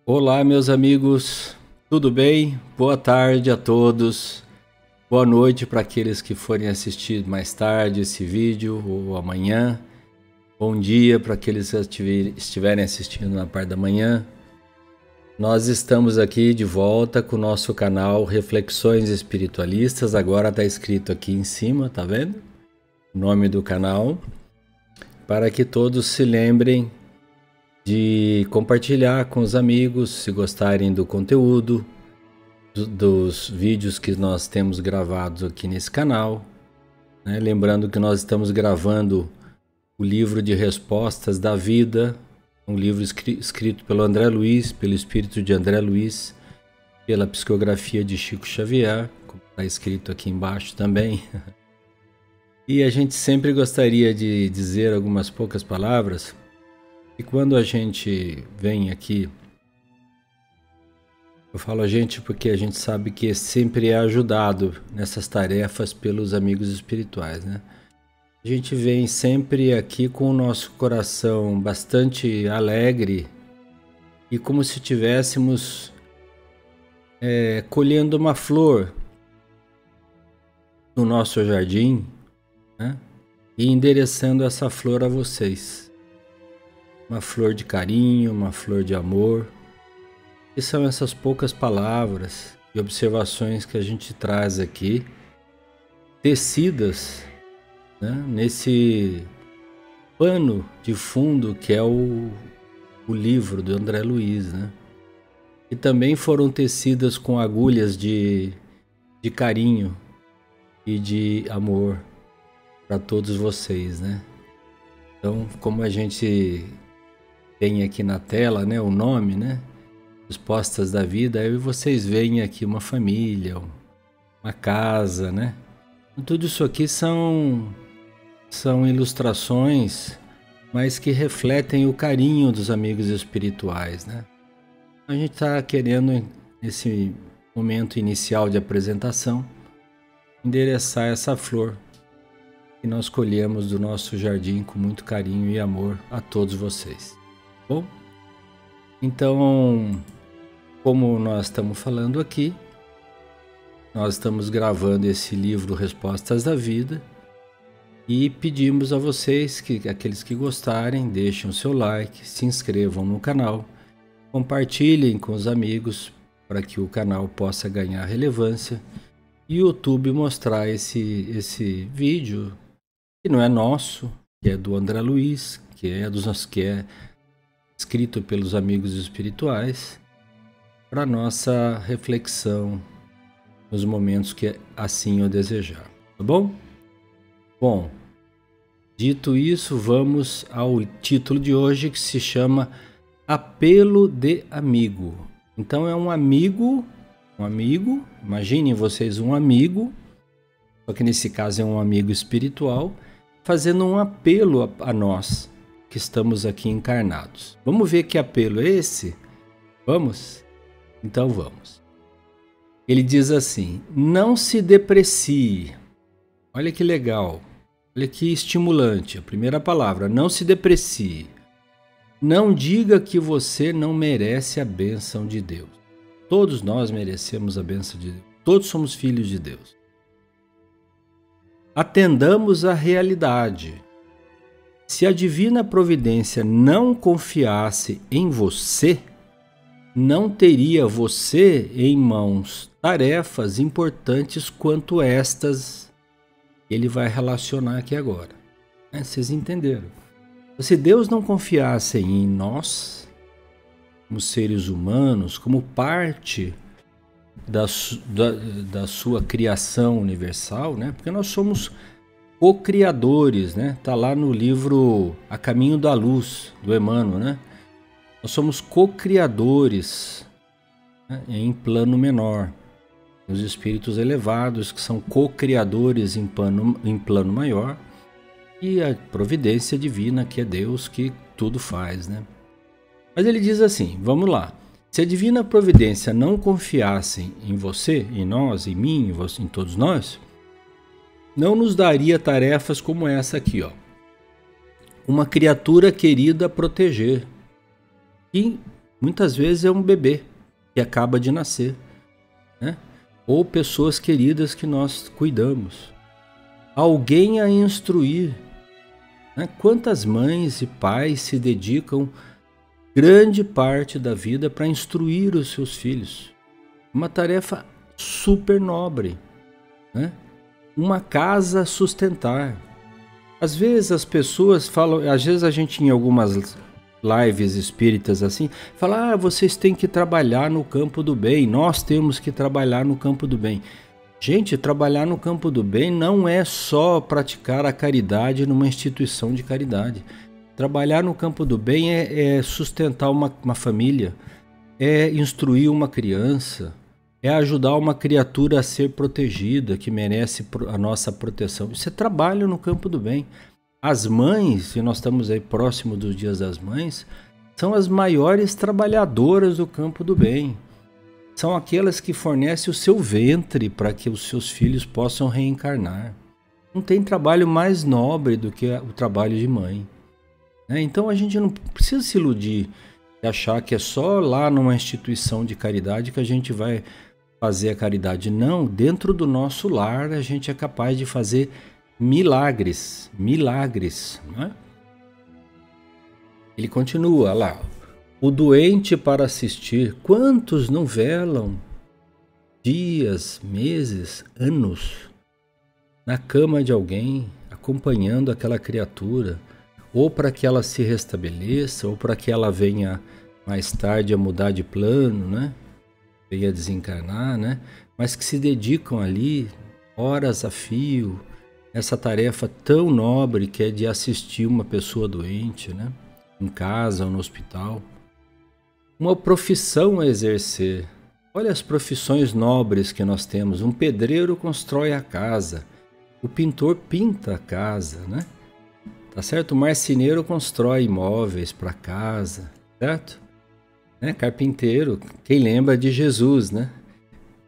Olá, meus amigos, tudo bem? Boa tarde a todos. Boa noite para aqueles que forem assistir mais tarde esse vídeo ou amanhã. Bom dia para aqueles que estiverem assistindo na parte da manhã. Nós estamos aqui de volta com o nosso canal Reflexões Espiritualistas. Agora está escrito aqui em cima, tá vendo? O nome do canal. Para que todos se lembrem de compartilhar com os amigos, se gostarem do conteúdo, dos vídeos que nós temos gravados aqui nesse canal, né? Lembrando que nós estamos gravando o livro de Respostas da Vida, um livro escrito pelo André Luiz, pelo espírito de André Luiz, pela psicografia de Chico Xavier, como está escrito aqui embaixo também. E a gente sempre gostaria de dizer algumas poucas palavras. E quando a gente vem aqui, eu falo a gente porque a gente sabe que sempre é ajudado nessas tarefas pelos amigos espirituais, né? A gente vem sempre aqui com o nosso coração bastante alegre e como se estivéssemos colhendo uma flor no nosso jardim, né? E endereçando essa flor a vocês. Uma flor de carinho, uma flor de amor. E são essas poucas palavras e observações que a gente traz aqui, tecidas, né, nesse pano de fundo que é o livro do André Luiz, né? E também foram tecidas com agulhas de carinho e de amor para todos vocês, né? Então, como a gente tem aqui na tela, né, o nome, né, Respostas da Vida, aí vocês veem aqui uma família, uma casa, né? Tudo isso aqui são ilustrações, mas que refletem o carinho dos amigos espirituais, né? A gente está querendo, nesse momento inicial de apresentação, endereçar essa flor que nós colhemos do nosso jardim com muito carinho e amor a todos vocês. Bom, então, como nós estamos falando aqui, nós estamos gravando esse livro Respostas da Vida e pedimos a vocês que aqueles que gostarem, deixem o seu like, se inscrevam no canal, compartilhem com os amigos para que o canal possa ganhar relevância e o YouTube mostrar esse vídeo que não é nosso, que é do André Luiz, que é escrito pelos amigos espirituais, para nossa reflexão nos momentos que assim eu desejar, tá bom? Bom, dito isso, vamos ao título de hoje, que se chama Apelo de Amigo. Então é um amigo, imaginem vocês um amigo, só que nesse caso é um amigo espiritual, fazendo um apelo a nós, que estamos aqui encarnados. Vamos ver que apelo é esse? Vamos? Então vamos. Ele diz assim: não se deprecie. Olha que legal, olha que estimulante. A primeira palavra, não se deprecie. Não diga que você não merece a bênção de Deus. Todos nós merecemos a bênção de Deus. Todos somos filhos de Deus. Atendamos à realidade. Se a divina providência não confiasse em você, não teria você em mãos tarefas importantes quanto estas que ele vai relacionar aqui agora. Vocês entenderam? Se Deus não confiasse em nós, como seres humanos, como parte da sua criação universal, né? Porque nós somos co-criadores, né? Tá lá no livro A Caminho da Luz, do Emmanuel, né? Nós somos co-criadores, né, em plano menor. Os espíritos elevados que são co-criadores em plano maior, e a providência divina, que é Deus que tudo faz, né? Mas ele diz assim, vamos lá. Se a divina providência não confiasse em você, em nós, em mim, em todos nós, não nos daria tarefas como essa aqui, ó. Uma criatura querida a proteger. E Muitas vezes é um bebê que acaba de nascer, né? Ou pessoas queridas que nós cuidamos. Alguém a instruir, né? Quantas mães e pais se dedicam grande parte da vida para instruir os seus filhos? Uma tarefa super nobre, né? Uma casa a sustentar. Às vezes as pessoas falam, às vezes a gente em algumas lives espíritas assim, fala, vocês têm que trabalhar no campo do bem, nós temos que trabalhar no campo do bem. Gente, trabalhar no campo do bem não é só praticar a caridade numa instituição de caridade. Trabalhar no campo do bem é sustentar uma família, é instruir uma criança, é ajudar uma criatura a ser protegida, que merece a nossa proteção. Isso é trabalho no campo do bem. As mães, e nós estamos aí próximo dos dias das mães, são as maiores trabalhadoras do campo do bem. São aquelas que fornecem o seu ventre para que os seus filhos possam reencarnar. Não tem trabalho mais nobre do que o trabalho de mãe. Então a gente não precisa se iludir e achar que é só lá numa instituição de caridade que a gente vai fazer a caridade. Não, dentro do nosso lar a gente é capaz de fazer milagres, não é? Ele continua lá, o doente para assistir, quantos não velam dias, meses, anos na cama de alguém, acompanhando aquela criatura, ou para que ela se restabeleça, ou para que ela venha mais tarde a mudar de plano, né? Venha desencarnar, né? Mas que se dedicam ali horas a fio, essa tarefa tão nobre que é de assistir uma pessoa doente, né? Em casa ou no hospital. Uma profissão a exercer. Olha as profissões nobres que nós temos. Um pedreiro constrói a casa, o pintor pinta a casa, né? Tá certo? O marceneiro constrói imóveis para casa, certo? Carpinteiro, quem lembra de Jesus, né?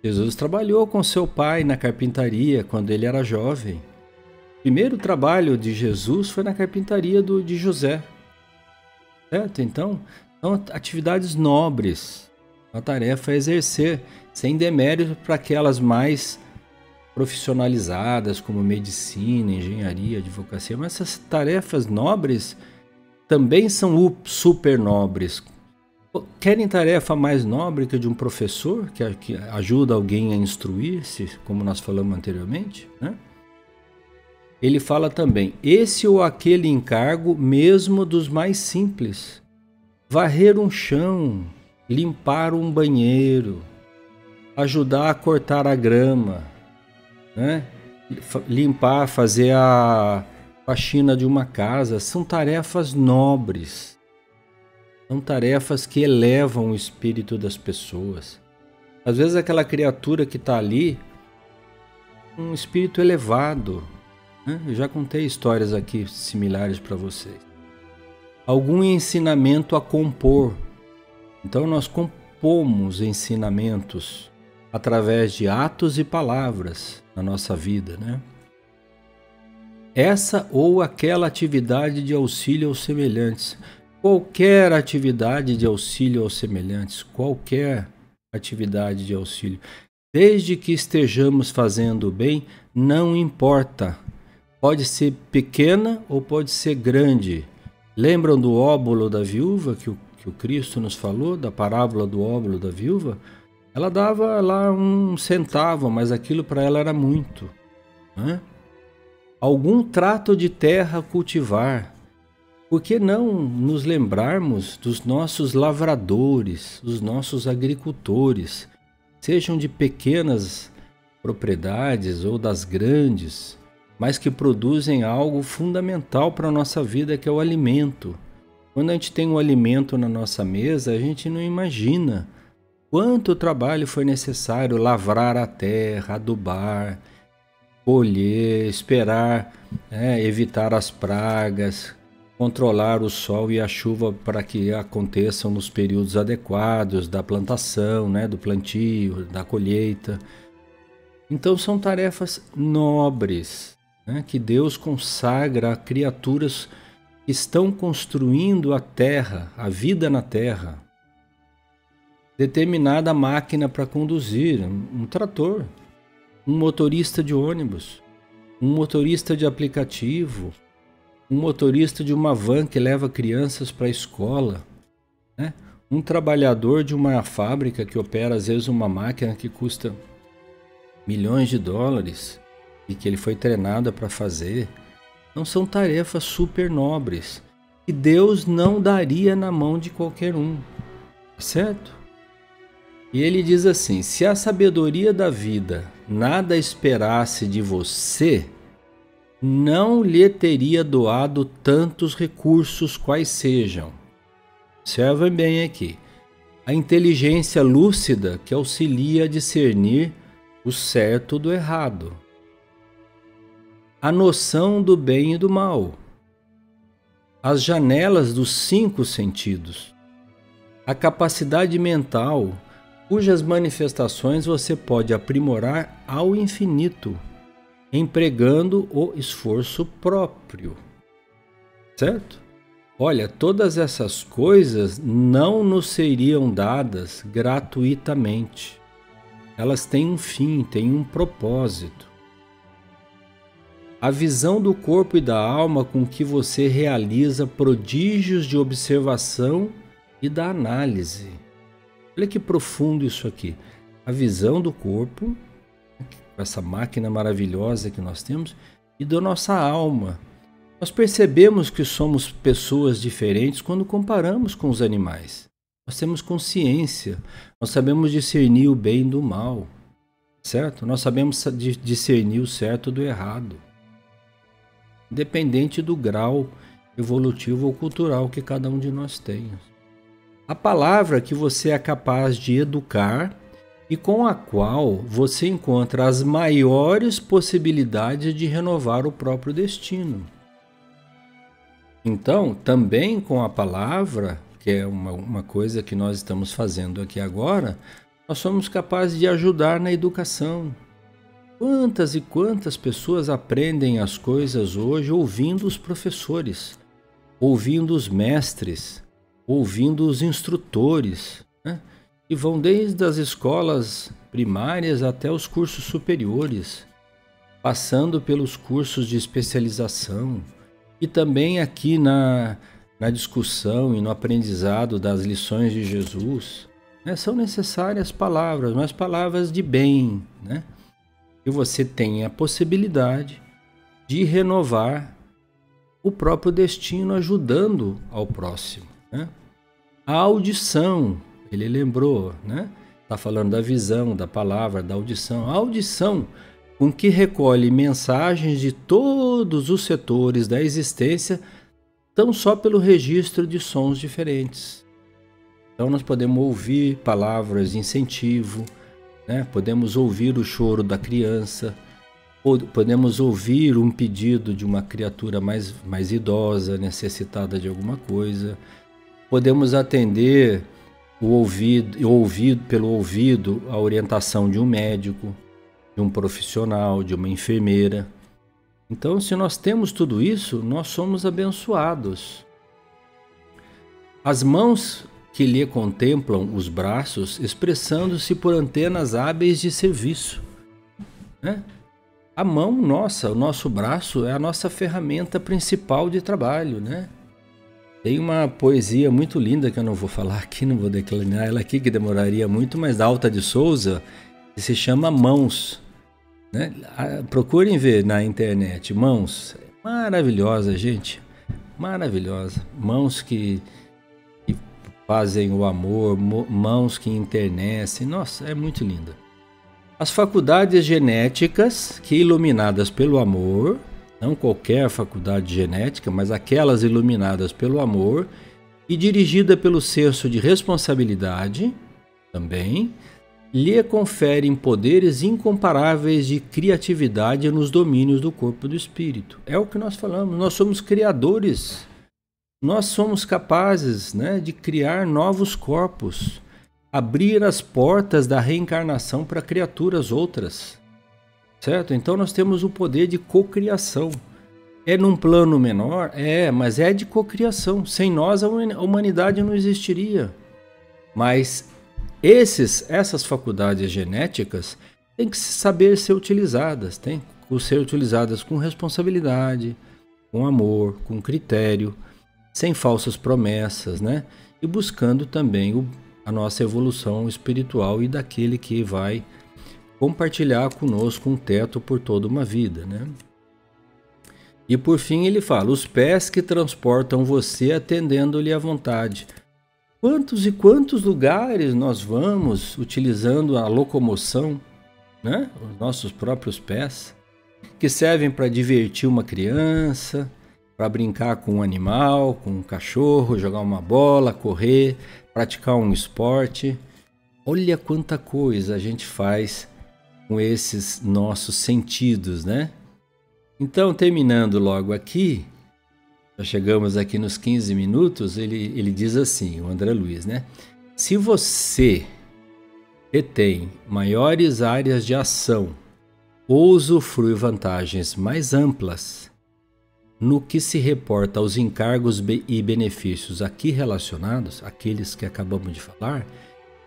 Jesus trabalhou com seu pai na carpintaria quando ele era jovem. O primeiro trabalho de Jesus foi na carpintaria de José, certo? Então, são atividades nobres, uma tarefa a exercer, sem demérito para aquelas mais profissionalizadas, como medicina, engenharia, advocacia, mas essas tarefas nobres também são super nobres. Querem tarefa mais nobre que a de um professor, que ajuda alguém a instruir-se, como nós falamos anteriormente, né? Ele fala também, esse ou aquele encargo mesmo dos mais simples. Varrer um chão, limpar um banheiro, ajudar a cortar a grama, né? Limpar, fazer a faxina de uma casa, são tarefas nobres. São tarefas que elevam o espírito das pessoas. Às vezes aquela criatura que está ali, um espírito elevado, né? Eu já contei histórias aqui similares para vocês. Algum ensinamento a compor. Então nós compomos ensinamentos através de atos e palavras na nossa vida, né? Essa ou aquela atividade de auxílio aos semelhantes. Qualquer atividade de auxílio aos semelhantes, qualquer atividade de auxílio, desde que estejamos fazendo o bem, não importa. Pode ser pequena ou pode ser grande. Lembram do óbolo da viúva que o Cristo nos falou, da parábola do óbolo da viúva? Ela dava lá 1 centavo, mas aquilo para ela era muito, né? Algum trato de terra a cultivar. Por que não nos lembrarmos dos nossos lavradores, dos nossos agricultores, sejam de pequenas propriedades ou das grandes, mas que produzem algo fundamental para a nossa vida, que é o alimento. Quando a gente tem um alimento na nossa mesa, a gente não imagina quanto trabalho foi necessário lavrar a terra, adubar, colher, esperar, evitar as pragas, controlar o sol e a chuva para que aconteçam nos períodos adequados da plantação, né, do plantio, da colheita. Então são tarefas nobres, né, que Deus consagra a criaturas que estão construindo a terra, a vida na terra. determinada máquina para conduzir, um trator, um motorista de ônibus, um motorista de aplicativo, um motorista de uma van que leva crianças para a escola, né? Um trabalhador de uma fábrica que opera às vezes uma máquina que custa milhões de dólares e que ele foi treinado para fazer. Não são tarefas super nobres que Deus não daria na mão de qualquer um, certo? E ele diz assim: se a sabedoria da vida nada esperasse de você, não lhe teria doado tantos recursos quais sejam. Observem bem aqui. A inteligência lúcida que auxilia a discernir o certo do errado. A noção do bem e do mal. As janelas dos 5 sentidos. A capacidade mental, cujas manifestações você pode aprimorar ao infinito, empregando o esforço próprio. Certo? Olha, todas essas coisas não nos seriam dadas gratuitamente. Elas têm um fim, têm um propósito. A visão do corpo e da alma com que você realiza prodígios de observação e da análise. Olha que profundo isso aqui. A visão do corpo, essa máquina maravilhosa que nós temos, e da nossa alma. Nós percebemos que somos pessoas diferentes quando comparamos com os animais. Nós temos consciência, nós sabemos discernir o bem do mal, certo? Nós sabemos discernir o certo do errado, independente do grau evolutivo ou cultural que cada um de nós tenha. A palavra que você é capaz de educar e com a qual você encontra as maiores possibilidades de renovar o próprio destino. Então, também com a palavra, que é uma coisa que nós estamos fazendo aqui agora, nós somos capazes de ajudar na educação. Quantas e quantas pessoas aprendem as coisas hoje ouvindo os professores, ouvindo os mestres, ouvindo os instrutores, né? E vão desde as escolas primárias até os cursos superiores, passando pelos cursos de especialização e também aqui na discussão e no aprendizado das lições de Jesus, né? São necessárias palavras, mas palavras de bem, né? E você tem a possibilidade de renovar o próprio destino ajudando ao próximo, né? A audição, ele lembrou, né? Está falando da visão, da palavra, da audição. A audição com que recolhe mensagens de todos os setores da existência, tão só pelo registro de sons diferentes. Então nós podemos ouvir palavras de incentivo, né? Podemos ouvir o choro da criança, podemos ouvir um pedido de uma criatura mais idosa, necessitada de alguma coisa. Podemos atender pelo ouvido a orientação de um médico, de um profissional, de uma enfermeira. Então, se nós temos tudo isso, nós somos abençoados. As mãos que lhe contemplam os braços, expressando-se por antenas hábeis de serviço, né? A mão nossa, o nosso braço, é a nossa ferramenta principal de trabalho, né? Tem uma poesia muito linda que eu não vou falar aqui, não vou declinar ela aqui, que demoraria muito, mas da Alta de Souza, que se chama Mãos, né? Procurem ver na internet. Mãos, maravilhosa, gente, maravilhosa. Mãos que fazem o amor, mãos que enternecem. Nossa, é muito linda. As faculdades genéticas que, iluminadas pelo amor, não qualquer faculdade genética, mas aquelas iluminadas pelo amor e dirigida pelo senso de responsabilidade, também, lhe conferem poderes incomparáveis de criatividade nos domínios do corpo e do espírito. É o que nós falamos, nós somos criadores, nós somos capazes, né, de criar novos corpos, abrir as portas da reencarnação para criaturas outras, certo? Então nós temos o poder de cocriação. É num plano menor? É, mas é de cocriação. Sem nós a humanidade não existiria. Mas Essas faculdades genéticas têm que saber ser utilizadas, têm que ser utilizadas com responsabilidade, com amor, com critério, sem falsas promessas, né? E buscando também a nossa evolução espiritual e daquele que vai compartilhar conosco um teto por toda uma vida, né? E por fim ele fala, os pés que transportam você atendendo-lhe à vontade. Quantos e quantos lugares nós vamos utilizando a locomoção, né? Os nossos próprios pés, que servem para divertir uma criança, para brincar com um animal, com um cachorro, jogar uma bola, correr, praticar um esporte. Olha quanta coisa a gente faz com esses nossos sentidos, né? Então, terminando logo aqui, já chegamos aqui nos 15 minutos, ele diz assim, o André Luiz, né? Se você detém maiores áreas de ação ou usufrui vantagens mais amplas no que se reporta aos encargos e benefícios aqui relacionados, aqueles que acabamos de falar,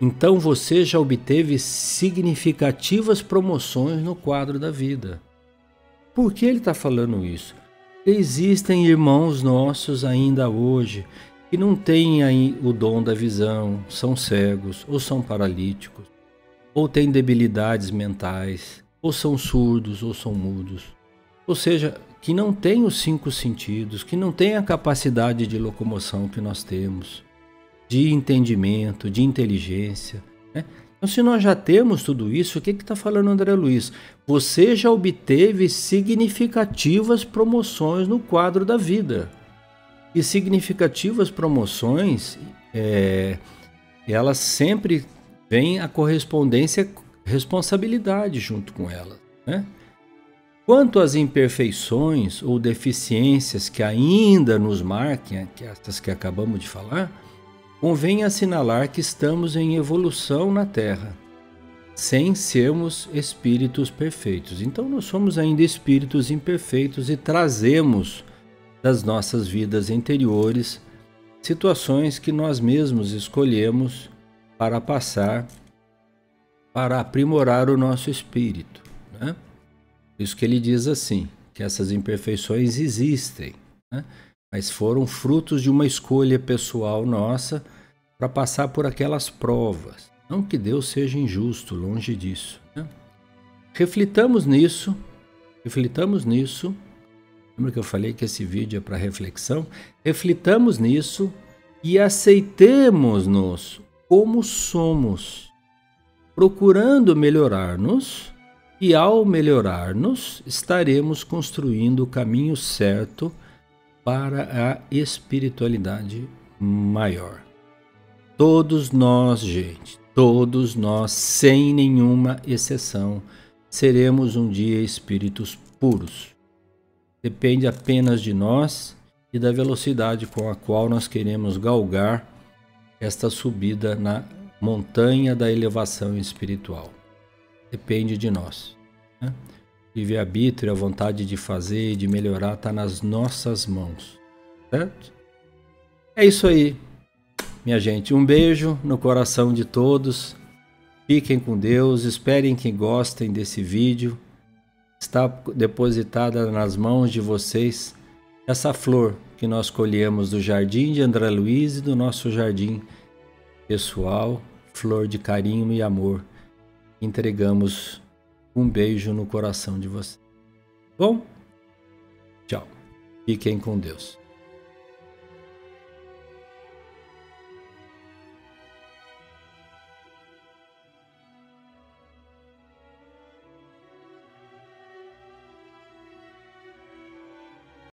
então você já obteve significativas promoções no quadro da vida. Por que ele está falando isso? Existem irmãos nossos ainda hoje que não têm aí o dom da visão, são cegos, ou são paralíticos, ou têm debilidades mentais, ou são surdos, ou são mudos. Ou seja, que não têm os 5 sentidos, que não têm a capacidade de locomoção que nós temos, de entendimento, de inteligência, né? Então, se nós já temos tudo isso, o que está falando André Luiz? Você já obteve significativas promoções no quadro da vida. E significativas promoções, elas sempre vêm a correspondência, responsabilidade junto com elas, né? Quanto às imperfeições ou deficiências que ainda nos marquem, estas que acabamos de falar, convém assinalar que estamos em evolução na Terra, sem sermos espíritos perfeitos. Então nós somos ainda espíritos imperfeitos e trazemos das nossas vidas anteriores situações que nós mesmos escolhemos para passar, para aprimorar o nosso espírito, né? Por isso que ele diz assim, que essas imperfeições existem, né? Mas foram frutos de uma escolha pessoal nossa para passar por aquelas provas. Não que Deus seja injusto, longe disso, né? Reflitamos nisso. Lembra que eu falei que esse vídeo é para reflexão? Reflitamos nisso e aceitemos-nos como somos, procurando melhorar-nos, e ao melhorar-nos, estaremos construindo o caminho certo para a espiritualidade maior. Todos nós, gente, todos nós, sem nenhuma exceção, seremos um dia espíritos puros. Depende apenas de nós e da velocidade com a qual nós queremos galgar esta subida na montanha da elevação espiritual. Depende de nós, né? Livre-arbítrio, a vontade de fazer e de melhorar está nas nossas mãos, certo? É isso aí, minha gente. Um beijo no coração de todos. Fiquem com Deus. Esperem que gostem desse vídeo. Está depositada nas mãos de vocês essa flor que nós colhemos do jardim de André Luiz e do nosso jardim pessoal, flor de carinho e amor. Entregamos um beijo no coração de vocês. Bom? Tchau. Fiquem com Deus.